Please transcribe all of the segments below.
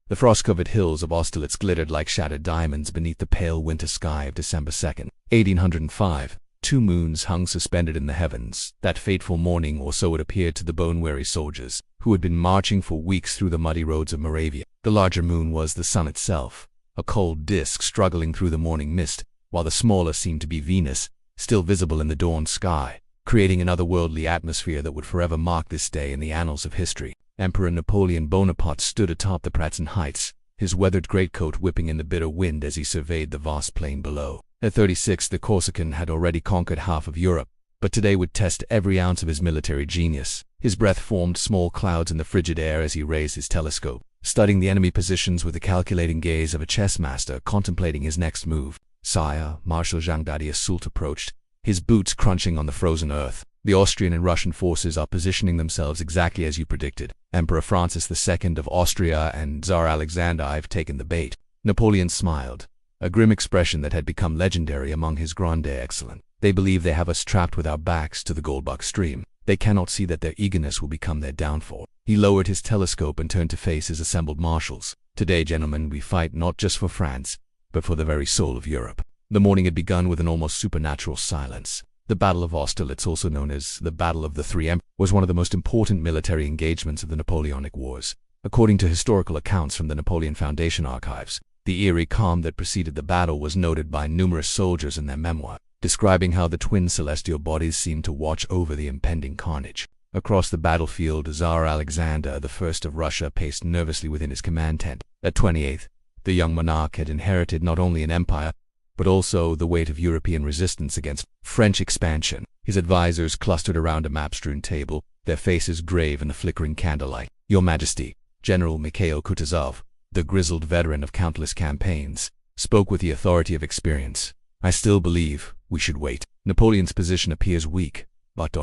The frost-covered hills of Austerlitz glittered like shattered diamonds beneath the pale winter sky of December 2nd, 1805. Two moons hung suspended in the heavens, that fateful morning, or so it appeared to the bone-weary soldiers, who had been marching for weeks through the muddy roads of Moravia. The larger moon was the sun itself, a cold disk struggling through the morning mist, while the smaller seemed to be Venus, still visible in the dawn sky, creating an otherworldly atmosphere that would forever mark this day in the annals of history. Emperor Napoleon Bonaparte stood atop the Pratzen Heights, his weathered greatcoat whipping in the bitter wind as he surveyed the vast plain below. At 36, the Corsican had already conquered half of Europe, but today would test every ounce of his military genius. His breath formed small clouds in the frigid air as he raised his telescope, studying the enemy positions with the calculating gaze of a chess master contemplating his next move. "Sire," Marshal Jean Dadius Soult approached, his boots crunching on the frozen earth. "The Austrian and Russian forces are positioning themselves exactly as you predicted. Emperor Francis II of Austria and Tsar Alexander, I've taken the bait." Napoleon smiled, a grim expression that had become legendary among his Grande Excellence. "They believe they have us trapped with our backs to the Goldbach stream. They cannot see that their eagerness will become their downfall." He lowered his telescope and turned to face his assembled marshals. "Today, gentlemen, we fight not just for France, but for the very soul of Europe." The morning had begun with an almost supernatural silence. The Battle of Austerlitz, also known as the Battle of the Three Emperors, was one of the most important military engagements of the Napoleonic Wars. According to historical accounts from the Napoleon Foundation archives, the eerie calm that preceded the battle was noted by numerous soldiers in their memoir, describing how the twin celestial bodies seemed to watch over the impending carnage. Across the battlefield, Tsar Alexander I of Russia paced nervously within his command tent. At 28, the young monarch had inherited not only an empire, but also the weight of European resistance against French expansion. His advisors clustered around a map-strewn table, their faces grave in the flickering candlelight. "Your Majesty," General Mikhail Kutuzov, the grizzled veteran of countless campaigns, spoke with the authority of experience. "I still believe we should wait. Napoleon's position appears weak, but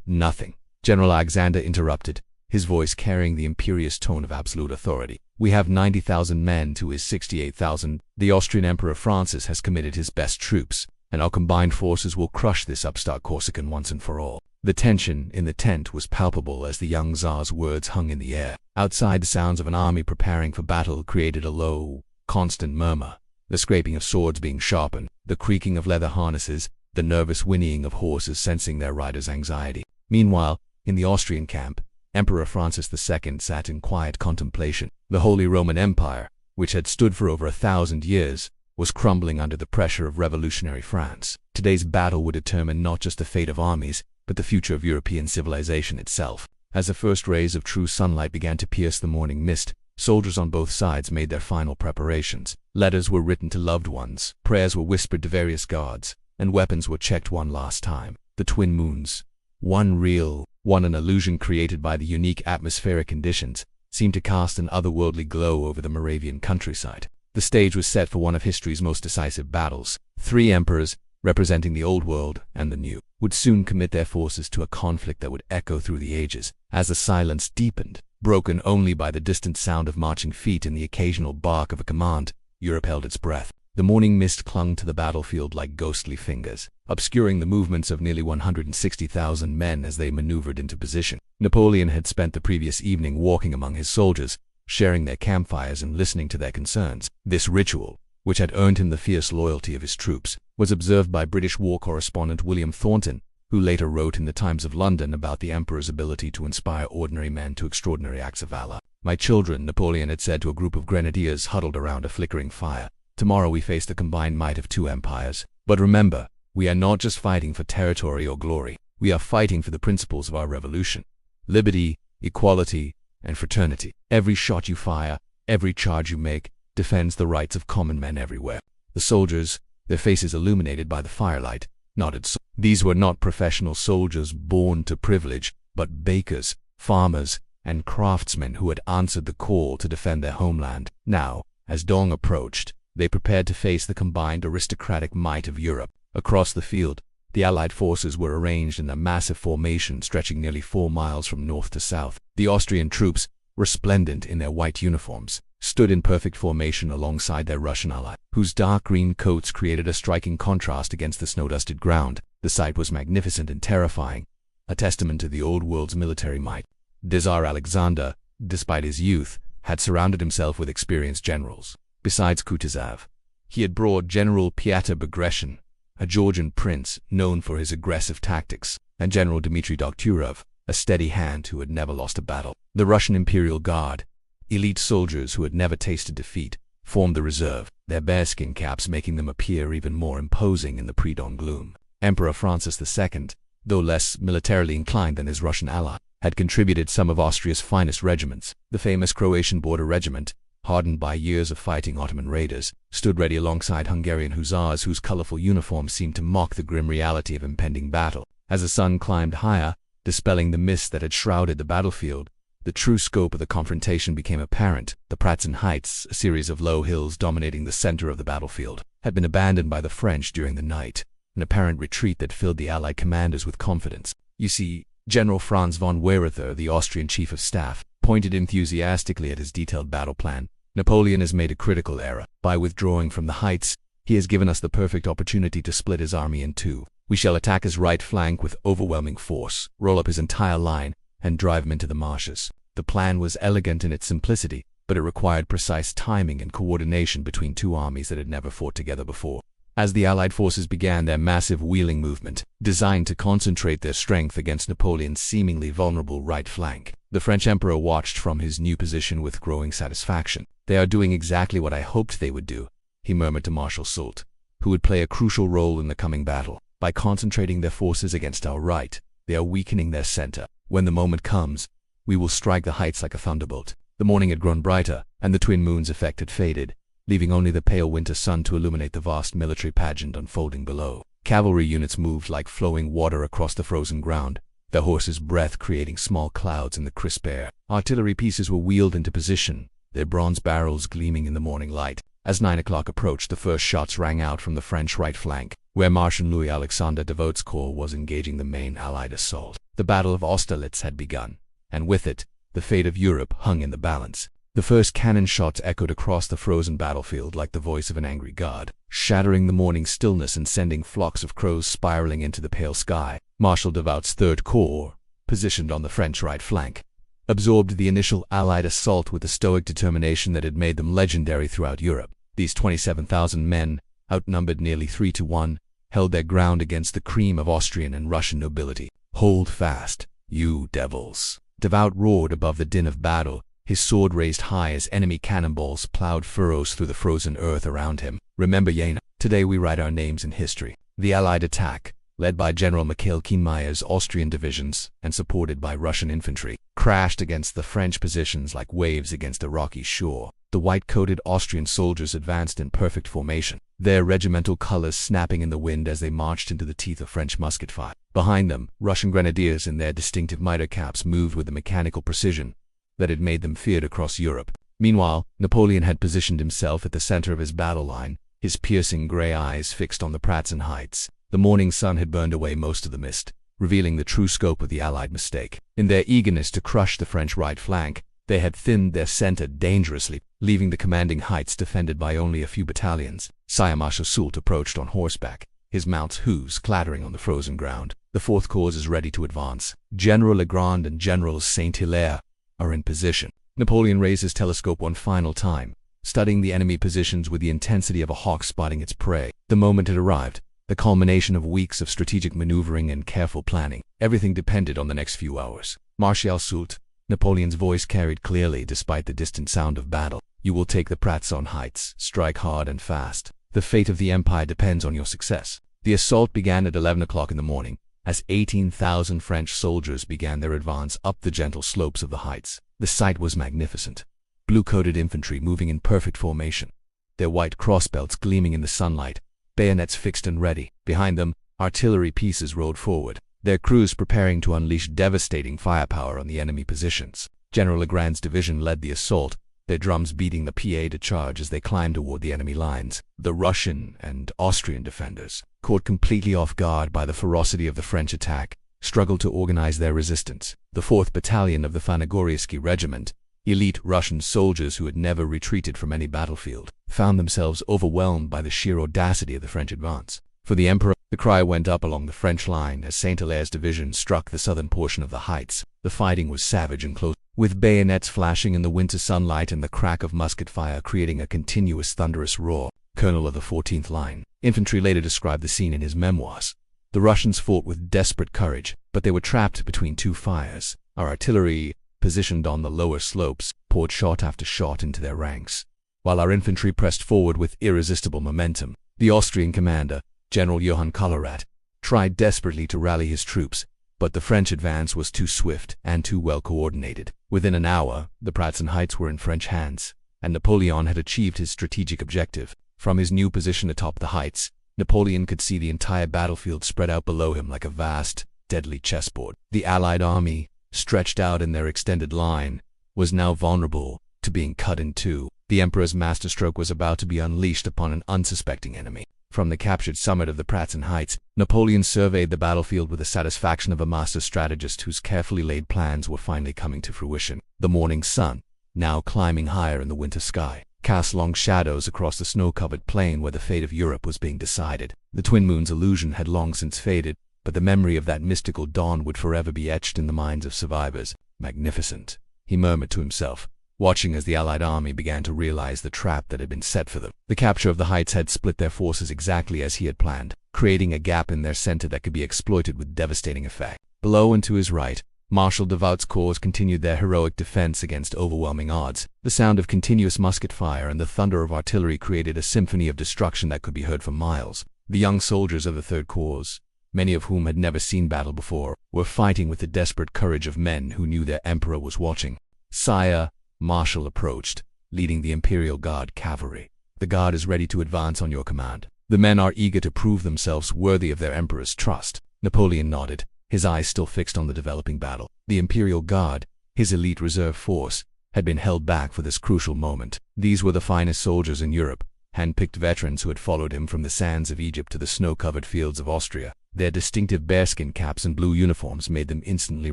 nothing." General Alexander interrupted, his voice carrying the imperious tone of absolute authority. "We have 90,000 men to his 68,000. The Austrian Emperor Francis has committed his best troops, and our combined forces will crush this upstart Corsican once and for all." The tension in the tent was palpable as the young Tsar's words hung in the air. Outside, the sounds of an army preparing for battle created a low, constant murmur. The scraping of swords being sharpened, the creaking of leather harnesses, the nervous whinnying of horses sensing their riders' anxiety. Meanwhile, in the Austrian camp, Emperor Francis II sat in quiet contemplation. The Holy Roman Empire, which had stood for over 1,000 years, was crumbling under the pressure of revolutionary France. Today's battle would determine not just the fate of armies, but the future of European civilization itself. As the first rays of true sunlight began to pierce the morning mist, soldiers on both sides made their final preparations. Letters were written to loved ones, prayers were whispered to various gods, and weapons were checked one last time. The twin moons, one real, one an illusion created by the unique atmospheric conditions, seemed to cast an otherworldly glow over the Moravian countryside. The stage was set for one of history's most decisive battles. Three emperors, representing the old world and the new, would soon commit their forces to a conflict that would echo through the ages. As the silence deepened, broken only by the distant sound of marching feet and the occasional bark of a command, Europe held its breath. The morning mist clung to the battlefield like ghostly fingers, obscuring the movements of nearly 160,000 men as they maneuvered into position. Napoleon had spent the previous evening walking among his soldiers, sharing their campfires and listening to their concerns. This ritual, which had earned him the fierce loyalty of his troops, was observed by British war correspondent William Thornton, who later wrote in the Times of London about the emperor's ability to inspire ordinary men to extraordinary acts of valor. "My children," Napoleon had said to a group of grenadiers huddled around a flickering fire, "tomorrow we face the combined might of two empires. But remember, we are not just fighting for territory or glory. We are fighting for the principles of our revolution: liberty, equality, and fraternity. Every shot you fire, every charge you make, defends the rights of common men everywhere." The soldiers, their faces illuminated by the firelight, nodded. These were not professional soldiers born to privilege, but bakers, farmers, and craftsmen who had answered the call to defend their homeland. Now, as dawn approached, they prepared to face the combined aristocratic might of Europe. Across the field, the Allied forces were arranged in a massive formation stretching nearly 4 miles from north to south. The Austrian troops, resplendent in their white uniforms, stood in perfect formation alongside their Russian ally, whose dark green coats created a striking contrast against the snow-dusted ground. The sight was magnificent and terrifying, a testament to the old world's military might. Tsar Alexander, despite his youth, had surrounded himself with experienced generals. Besides Kutuzov, he had brought General Pyotr Bagration, a Georgian prince known for his aggressive tactics, and General Dmitry Dokhturov, a steady hand who had never lost a battle. The Russian Imperial Guard, elite soldiers who had never tasted defeat, formed the reserve, their bearskin caps making them appear even more imposing in the pre-dawn gloom. Emperor Francis II, though less militarily inclined than his Russian ally, had contributed some of Austria's finest regiments. The famous Croatian border regiment, hardened by years of fighting Ottoman raiders, stood ready alongside Hungarian hussars whose colorful uniforms seemed to mock the grim reality of impending battle. As the sun climbed higher, dispelling the mist that had shrouded the battlefield, the true scope of the confrontation became apparent. The Pratzen Heights, a series of low hills dominating the center of the battlefield, had been abandoned by the French during the night, an apparent retreat that filled the Allied commanders with confidence. You see, General Franz von Weyrother, the Austrian chief of staff, pointed enthusiastically at his detailed battle plan. Napoleon has made a critical error. By withdrawing from the heights, he has given us the perfect opportunity to split his army in two. We shall attack his right flank with overwhelming force, roll up his entire line, and drive him into the marshes. The plan was elegant in its simplicity, but it required precise timing and coordination between two armies that had never fought together before. As the Allied forces began their massive wheeling movement, designed to concentrate their strength against Napoleon's seemingly vulnerable right flank, the French Emperor watched from his new position with growing satisfaction. "They are doing exactly what I hoped they would do," he murmured to Marshal Soult, who would play a crucial role in the coming battle. "By concentrating their forces against our right, they are weakening their center. When the moment comes, we will strike the heights like a thunderbolt." The morning had grown brighter, and the twin moons effect had faded, leaving only the pale winter sun to illuminate the vast military pageant unfolding below. Cavalry units moved like flowing water across the frozen ground, their horses' breath creating small clouds in the crisp air. Artillery pieces were wheeled into position, their bronze barrels gleaming in the morning light. As 9 o'clock approached, the first shots rang out from the French right flank, where Marshal Louis-Alexandre Devote's corps was engaging the main Allied assault. The Battle of Austerlitz had begun, and with it, the fate of Europe hung in the balance. The first cannon shots echoed across the frozen battlefield like the voice of an angry god, shattering the morning stillness and sending flocks of crows spiraling into the pale sky. Marshal Devote's Third Corps, positioned on the French right flank, absorbed the initial Allied assault with the stoic determination that had made them legendary throughout Europe. These 27,000 men, outnumbered nearly 3-1, held their ground against the cream of Austrian and Russian nobility. "Hold fast, you devils!" Devote roared above the din of battle, his sword raised high as enemy cannonballs plowed furrows through the frozen earth around him. "Remember, Jena, today we write our names in history." The Allied attack, led by General Mikhail Kienmeyer's Austrian divisions and supported by Russian infantry, crashed against the French positions like waves against a rocky shore. The white-coated Austrian soldiers advanced in perfect formation, their regimental colors snapping in the wind as they marched into the teeth of French musket fire. Behind them, Russian grenadiers in their distinctive mitre caps moved with a mechanical precision that had made them feared across Europe. Meanwhile, Napoleon had positioned himself at the center of his battle line, his piercing gray eyes fixed on the Pratzen Heights. The morning sun had burned away most of the mist, revealing the true scope of the Allied mistake. In their eagerness to crush the French right flank, they had thinned their center dangerously, leaving the commanding heights defended by only a few battalions. Sire Marshal Soult approached on horseback, his mount's hooves clattering on the frozen ground. "The Fourth Corps is ready to advance. General Legrand and General Saint-Hilaire are in position." Napoleon raised his telescope one final time, studying the enemy positions with the intensity of a hawk spotting its prey. The moment had arrived, the culmination of weeks of strategic maneuvering and careful planning. Everything depended on the next few hours. "Marshal Soult," Napoleon's voice carried clearly despite the distant sound of battle, "you will take the Pratzen Heights. Strike hard and fast. The fate of the empire depends on your success." The assault began at 11 o'clock in the morning, as 18,000 French soldiers began their advance up the gentle slopes of the heights. The sight was magnificent. Blue-coated infantry moving in perfect formation, their white crossbelts gleaming in the sunlight, bayonets fixed and ready. Behind them, artillery pieces rode forward, their crews preparing to unleash devastating firepower on the enemy positions. General Legrand's division led the assault, their drums beating the PA to charge as they climbed toward the enemy lines. The Russian and Austrian defenders, caught completely off guard by the ferocity of the French attack, struggled to organize their resistance. The 4th Battalion of the Fanagoriyski Regiment, elite Russian soldiers who had never retreated from any battlefield, found themselves overwhelmed by the sheer audacity of the French advance. For the Emperor, the cry went up along the French line as Saint-Hilaire's division struck the southern portion of the heights. The fighting was savage and close. with bayonets flashing in the winter sunlight and the crack of musket fire creating a continuous thunderous roar. Colonel of the 14th Line Infantry later described the scene in his memoirs. The Russians fought with desperate courage, but they were trapped between two fires. Our artillery, positioned on the lower slopes, poured shot after shot into their ranks, while our infantry pressed forward with irresistible momentum. The Austrian commander, General Johann Collerat, tried desperately to rally his troops, but the French advance was too swift and too well coordinated. Within an hour, the Pratzen Heights were in French hands, and Napoleon had achieved his strategic objective. From his new position atop the heights, Napoleon could see the entire battlefield spread out below him like a vast, deadly chessboard. The Allied army, stretched out in their extended line, was now vulnerable to being cut in two. The Emperor's masterstroke was about to be unleashed upon an unsuspecting enemy. From the captured summit of the Pratzen Heights, Napoleon surveyed the battlefield with the satisfaction of a master strategist whose carefully laid plans were finally coming to fruition. The morning sun, now climbing higher in the winter sky, cast long shadows across the snow-covered plain where the fate of Europe was being decided. The twin moons illusion had long since faded, but the memory of that mystical dawn would forever be etched in the minds of survivors. Magnificent, he murmured to himself, watching as the Allied army began to realize the trap that had been set for them. The capture of the heights had split their forces exactly as he had planned, creating a gap in their center that could be exploited with devastating effect. Below and to his right, Marshal Davout's corps continued their heroic defense against overwhelming odds. The sound of continuous musket fire and the thunder of artillery created a symphony of destruction that could be heard for miles. The young soldiers of the Third Corps, many of whom had never seen battle before, were fighting with the desperate courage of men who knew their emperor was watching. "Sire," Marshal approached, leading the Imperial Guard cavalry. "The Guard is ready to advance on your command. The men are eager to prove themselves worthy of their emperor's trust." Napoleon nodded, his eyes still fixed on the developing battle. The Imperial Guard, his elite reserve force, had been held back for this crucial moment. These were the finest soldiers in Europe, hand-picked veterans who had followed him from the sands of Egypt to the snow-covered fields of Austria. Their distinctive bearskin caps and blue uniforms made them instantly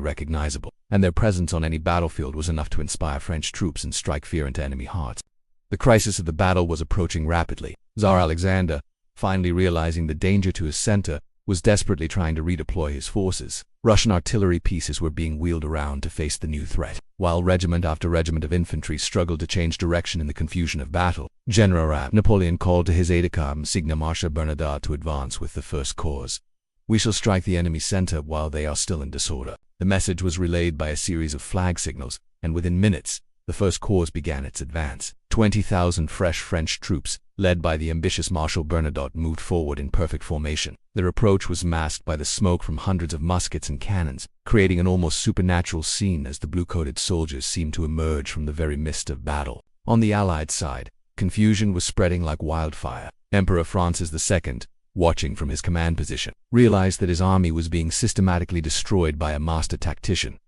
recognizable, and their presence on any battlefield was enough to inspire French troops and strike fear into enemy hearts. The crisis of the battle was approaching rapidly. Tsar Alexander, finally realizing the danger to his center, was desperately trying to redeploy his forces. Russian artillery pieces were being wheeled around to face the new threat, while regiment after regiment of infantry struggled to change direction in the confusion of battle. General Napoleon called to his aide-de-camp Signe Marshal Bernadotte to advance with the First Corps. "We shall strike the enemy's center while they are still in disorder." The message was relayed by a series of flag signals, and within minutes, the First Corps began its advance. 20,000 fresh French troops, led by the ambitious Marshal Bernadotte, moved forward in perfect formation. Their approach was masked by the smoke from hundreds of muskets and cannons, creating an almost supernatural scene as the blue-coated soldiers seemed to emerge from the very mist of battle. On the Allied side, confusion was spreading like wildfire. Emperor Francis II, watching from his command position, realized that his army was being systematically destroyed by a master tactician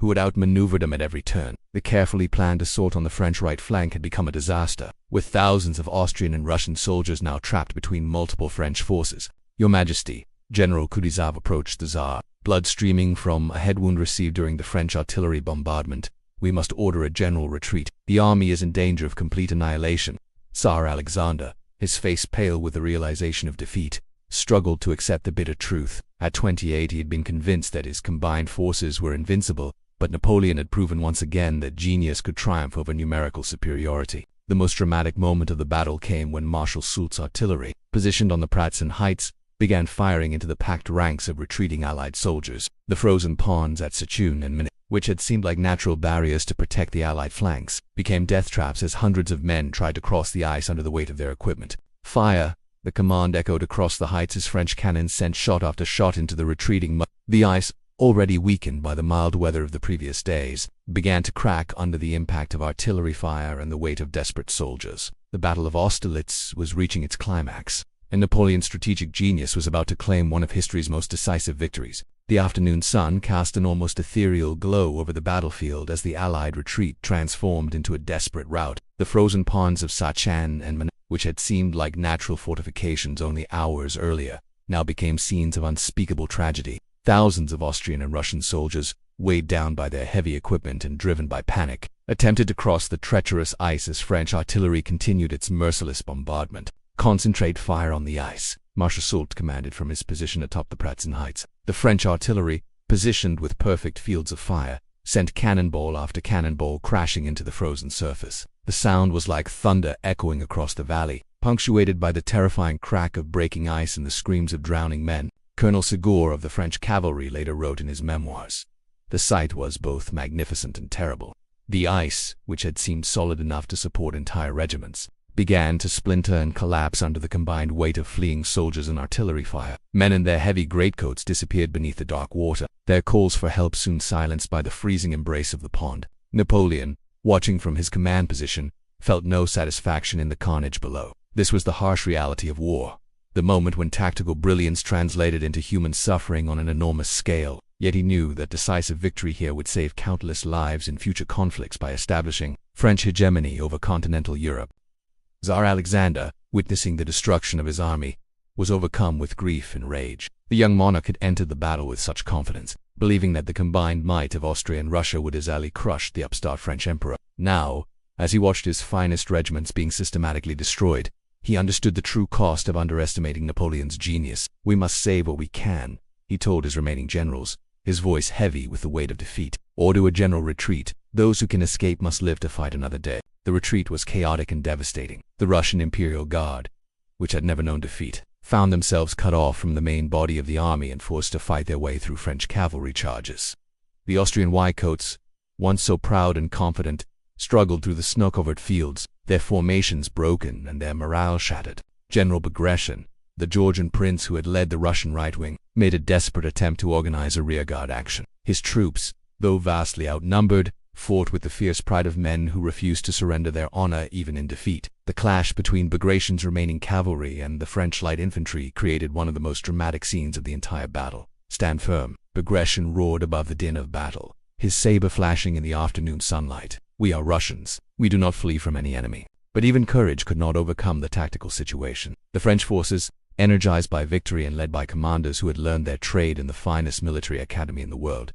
who had outmaneuvered him at every turn. The carefully planned assault on the French right flank had become a disaster, with thousands of Austrian and Russian soldiers now trapped between multiple French forces. "Your Majesty," General Kutuzov approached the Tsar, blood streaming from a head wound received during the French artillery bombardment. "We must order a general retreat. The army is in danger of complete annihilation." Tsar Alexander, his face pale with the realization of defeat, struggled to accept the bitter truth. At 28, he had been convinced that his combined forces were invincible, but Napoleon had proven once again that genius could triumph over numerical superiority. The most dramatic moment of the battle came when Marshal Soult's artillery, positioned on the Pratzen Heights, began firing into the packed ranks of retreating Allied soldiers. The frozen ponds at Sichuan and Minsk, which had seemed like natural barriers to protect the Allied flanks, became death traps as hundreds of men tried to cross the ice under the weight of their equipment. "Fire!" The command echoed across the heights as French cannons sent shot after shot into the retreating mud. The ice, already weakened by the mild weather of the previous days, began to crack under the impact of artillery fire and the weight of desperate soldiers. The Battle of Austerlitz was reaching its climax, and Napoleon's strategic genius was about to claim one of history's most decisive victories. The afternoon sun cast an almost ethereal glow over the battlefield as the Allied retreat transformed into a desperate rout. The frozen ponds of Sachin and Minsk, which had seemed like natural fortifications only hours earlier, now became scenes of unspeakable tragedy. Thousands of Austrian and Russian soldiers, weighed down by their heavy equipment and driven by panic, attempted to cross the treacherous ice as French artillery continued its merciless bombardment. "Concentrate fire on the ice," Marshal Soult commanded from his position atop the Pratzen Heights. The French artillery, positioned with perfect fields of fire, sent cannonball after cannonball crashing into the frozen surface. The sound was like thunder echoing across the valley, punctuated by the terrifying crack of breaking ice and the screams of drowning men. Colonel Segur of the French cavalry later wrote in his memoirs, "The sight was both magnificent and terrible. The ice, which had seemed solid enough to support entire regiments, began to splinter and collapse under the combined weight of fleeing soldiers and artillery fire. Men in their heavy greatcoats disappeared beneath the dark water, their calls for help soon silenced by the freezing embrace of the pond. Napoleon, watching from his command position, felt no satisfaction in the carnage below. This was the harsh reality of war, the moment when tactical brilliance translated into human suffering on an enormous scale. Yet he knew that decisive victory here would save countless lives in future conflicts by establishing French hegemony over continental Europe. Tsar Alexander, witnessing the destruction of his army, was overcome with grief and rage. The young monarch had entered the battle with such confidence, believing that the combined might of Austria and Russia would easily crush the upstart French emperor. Now, as he watched his finest regiments being systematically destroyed, he understood the true cost of underestimating Napoleon's genius. "We must save what we can," he told his remaining generals, his voice heavy with the weight of defeat. "Order a general retreat. Those who can escape must live to fight another day." The retreat was chaotic and devastating. The Russian Imperial Guard, which had never known defeat, found themselves cut off from the main body of the army and forced to fight their way through French cavalry charges. The Austrian Whitecoats, once so proud and confident, struggled through the snow-covered fields, their formations broken and their morale shattered. General Bagration, the Georgian prince who had led the Russian right wing, made a desperate attempt to organize a rearguard action. His troops, though vastly outnumbered, fought with the fierce pride of men who refused to surrender their honor even in defeat. The clash between Bagration's remaining cavalry and the French light infantry created one of the most dramatic scenes of the entire battle. "Stand firm," Bagration roared above the din of battle, his saber flashing in the afternoon sunlight. "We are Russians. We do not flee from any enemy." But even courage could not overcome the tactical situation. The French forces, energized by victory and led by commanders who had learned their trade in the finest military academy in the world,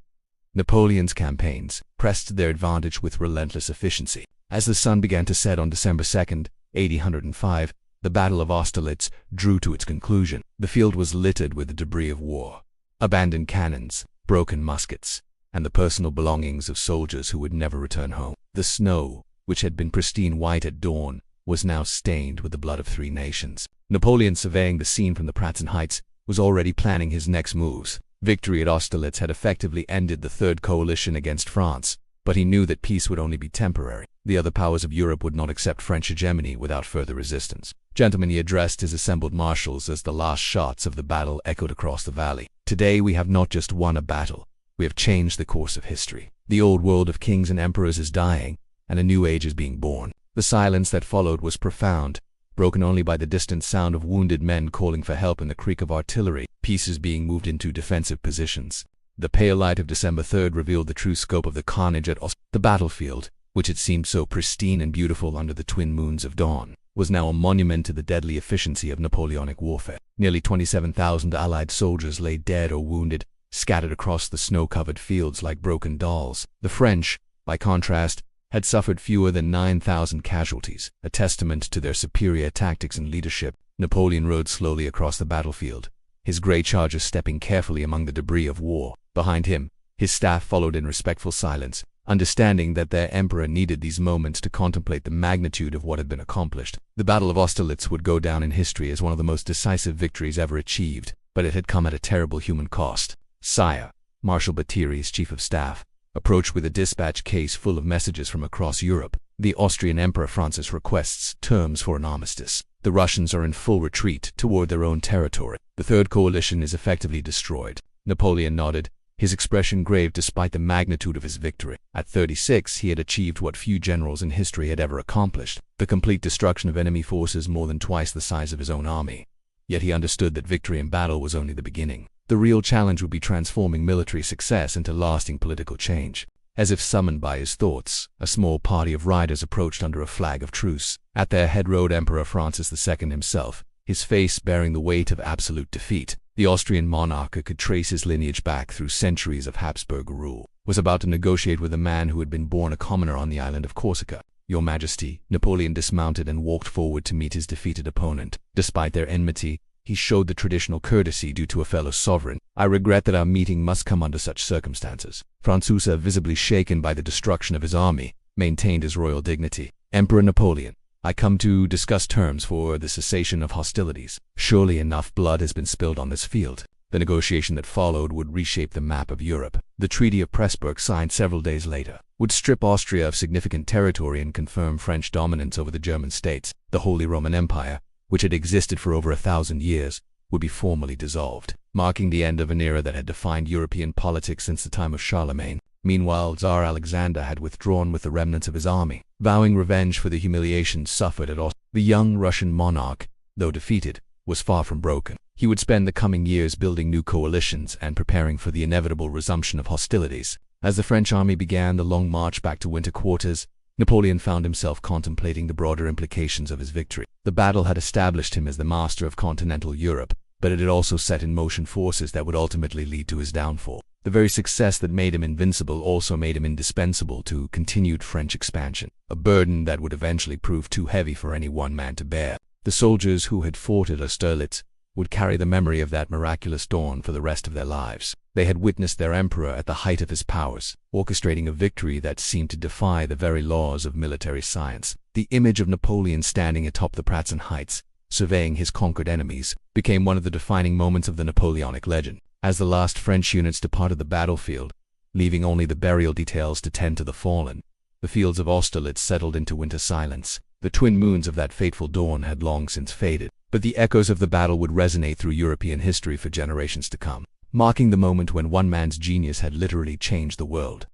Napoleon's campaigns, pressed to their advantage with relentless efficiency. As the sun began to set on December 2nd, 1805, the Battle of Austerlitz drew to its conclusion. The field was littered with the debris of war, abandoned cannons, broken muskets, and the personal belongings of soldiers who would never return home. The snow, which had been pristine white at dawn, was now stained with the blood of 3 nations. Napoleon, surveying the scene from the Pratzen Heights, was already planning his next moves. Victory at Austerlitz had effectively ended the Third Coalition against France, but he knew that peace would only be temporary. The other powers of Europe would not accept French hegemony without further resistance. "Gentlemen," he addressed his assembled marshals as the last shots of the battle echoed across the valley, "today we have not just won a battle, we have changed the course of history. The old world of kings and emperors is dying, and a new age is being born." The silence that followed was profound, broken only by the distant sound of wounded men calling for help and the creak of artillery, pieces being moved into defensive positions. The pale light of December 3rd revealed the true scope of the carnage at Austerlitz. The battlefield, which had seemed so pristine and beautiful under the twin moons of dawn, was now a monument to the deadly efficiency of Napoleonic warfare. Nearly 27,000 Allied soldiers lay dead or wounded, scattered across the snow-covered fields like broken dolls. The French, by contrast, had suffered fewer than 9,000 casualties, a testament to their superior tactics and leadership. Napoleon rode slowly across the battlefield, his grey charger stepping carefully among the debris of war. Behind him, his staff followed in respectful silence, understanding that their emperor needed these moments to contemplate the magnitude of what had been accomplished. The Battle of Austerlitz would go down in history as one of the most decisive victories ever achieved, but it had come at a terrible human cost. "Sire," Marshal Bathyry's chief of staff approached with a dispatch case full of messages from across Europe. "The Austrian Emperor Francis requests terms for an armistice. The Russians are in full retreat toward their own territory. The Third Coalition is effectively destroyed." Napoleon nodded, his expression grave despite the magnitude of his victory. At 36, he had achieved what few generals in history had ever accomplished, the complete destruction of enemy forces more than twice the size of his own army. Yet he understood that victory in battle was only the beginning. The real challenge would be transforming military success into lasting political change. As if summoned by his thoughts, a small party of riders approached under a flag of truce. At their head rode Emperor Francis II himself, his face bearing the weight of absolute defeat. The Austrian monarch, who could trace his lineage back through centuries of Habsburg rule, was about to negotiate with a man who had been born a commoner on the island of Corsica. "Your Majesty," Napoleon dismounted and walked forward to meet his defeated opponent. Despite their enmity, He showed the traditional courtesy due to a fellow sovereign. I regret that our meeting must come under such circumstances. Franz, visibly shaken by the destruction of his army, maintained his royal dignity. Emperor Napoleon, I come to discuss terms for the cessation of hostilities. Surely enough blood has been spilled on this field. The negotiation that followed would reshape the map of Europe. The Treaty of Pressburg, signed several days later, would strip Austria of significant territory and confirm French dominance over the German states. The Holy Roman Empire, which had existed for over 1,000 years, would be formally dissolved, marking the end of an era that had defined European politics since the time of Charlemagne. Meanwhile, Tsar Alexander had withdrawn with the remnants of his army, vowing revenge for the humiliations suffered at Austria. The young Russian monarch, though defeated, was far from broken. He would spend the coming years building new coalitions and preparing for the inevitable resumption of hostilities. As the French army began the long march back to winter quarters, Napoleon found himself contemplating the broader implications of his victory. The battle had established him as the master of continental Europe, but it had also set in motion forces that would ultimately lead to his downfall. The very success that made him invincible also made him indispensable to continued French expansion, a burden that would eventually prove too heavy for any one man to bear. The soldiers who had fought at Starlit would carry the memory of that miraculous dawn for the rest of their lives. They had witnessed their emperor at the height of his powers, orchestrating a victory that seemed to defy the very laws of military science. The image of Napoleon standing atop the Pratzen Heights, surveying his conquered enemies, became one of the defining moments of the Napoleonic legend. As the last French units departed the battlefield, leaving only the burial details to tend to the fallen, the fields of Austerlitz settled into winter silence. The twin moons of that fateful dawn had long since faded, but the echoes of the battle would resonate through European history for generations to come, marking the moment when one man's genius had literally changed the world.